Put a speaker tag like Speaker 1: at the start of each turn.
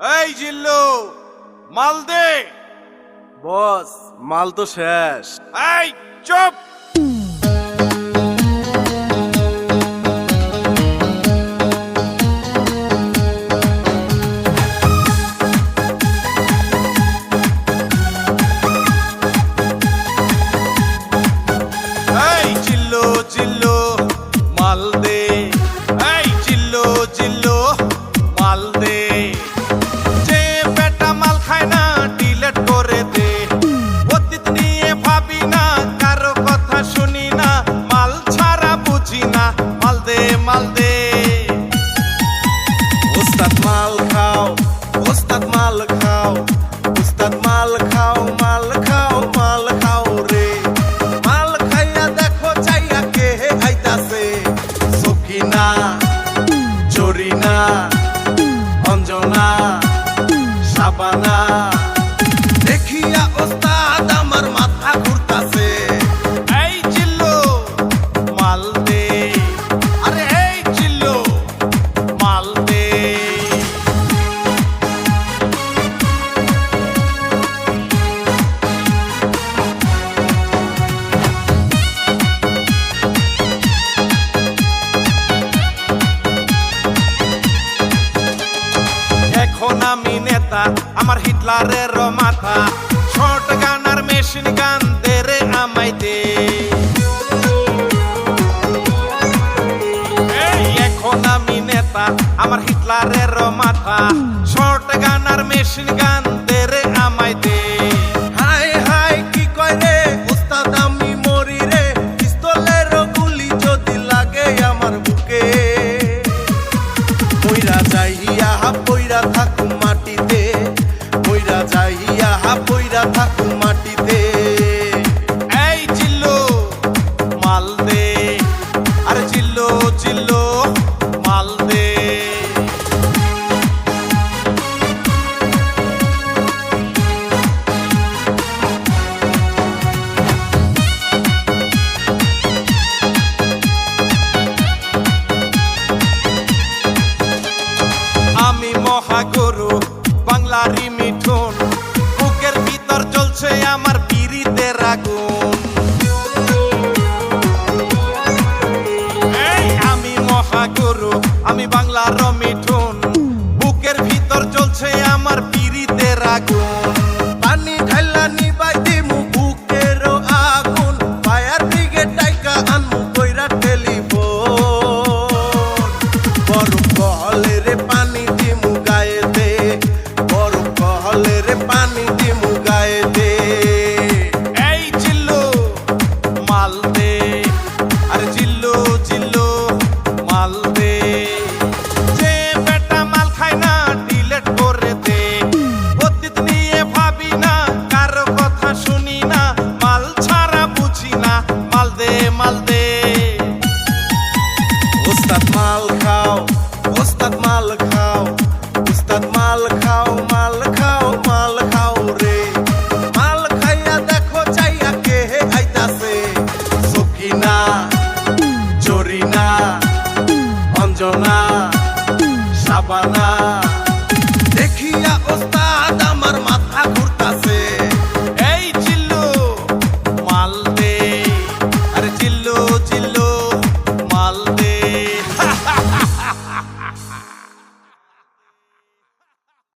Speaker 1: এই জিল্লু, মাল দে।
Speaker 2: বস, মাল তো শেষ।
Speaker 1: এই চুপ। এই জিল্লু জিল্লু মাল দে। এই জিল্লু জিল্লু মাল দে। যে বেটা মাল খায় না ডিলেট করে দে। অতীত নিয়ে ভাবি না, কারো কথা শুনি না, মাল ছাড়া বুঝি না, মাল দে মাল দে।
Speaker 2: ওস্তাদ মাল খাও, ওস্তাদ মাল খাও, ওস্তাদ মাল খাও, মাল খাও, মাল খাও রে। মাল খাইয়া দেখো চাইয়া কে আইতাছে। সকিনা, জরিনা, অঞ্জনা, শাবানা, দেখিয়া ওস্তাদ আমার মাথা ঘুরতাছে।
Speaker 1: এই জিল্লু মাল দে। আরে এই জিল্লু মাল দে। এখন আমি নেতা, আমার হিটলারের মাথা। শর্ট গান আর মেশিন গান দে রে আমায় দে। এই এখন আমি নেতা, আমার হিটলারের মাথা। শর্ট গান আর মেশিন গান দে রে আমায় দে।
Speaker 2: হাই হাই কি কয় রে ওস্তাদ, আমি মরি রে। পিস্তলের গুলি যদি লাগে আমার বুকে, পইরা যাইয়া পইরা থাকু মাটিতে, পইরা যাইয়া পইরা থাকু মাটিতে।
Speaker 1: এই জিল্লু মাল দে। আরে জিল্লু জিল্লু মাল দে। আমি মহাগুরু বাংলারই মিঠুন, বুকের ভিতর জ্বলছে আমার পিরিতের আগুন। এই আমি মহাগুরু, আমি বাংলার মিঠুন, বুকের ভিতর জ্বলছে আমার পিরিতের আগুন।
Speaker 2: পানি ঢাইলা নিবাই দিমু বুকের আগুন, ফায়ার ব্রিগেড ডাইকা আনমু কইরা টেলিফোন। বরফ কহলে রে পানি দিমু গায়ে দে, বরফ কহলে রে পানি দিমু গায়ে দে।
Speaker 1: এই জিল্লু মাল দে। আরে জিল্লু জিল্লু মাল দে। যে বেটা মাল খায় না ডিলেট করে দে। অতীত নিয়ে ভাবি না, কারো কথা শুনি না, মাল ছাড়া বুঝি না, মাল দে মাল দে।
Speaker 2: ওস্তাদ মাল খাও, ওস্তাদ মাল খাও, ওস্তাদ মাল খাও, মাল খাও, মাল খাও রে। মাল খাইয়া দেখো চাইয়া কে আইতাছে। সকিনা, জরিনা, অঞ্জনা, শাবানা,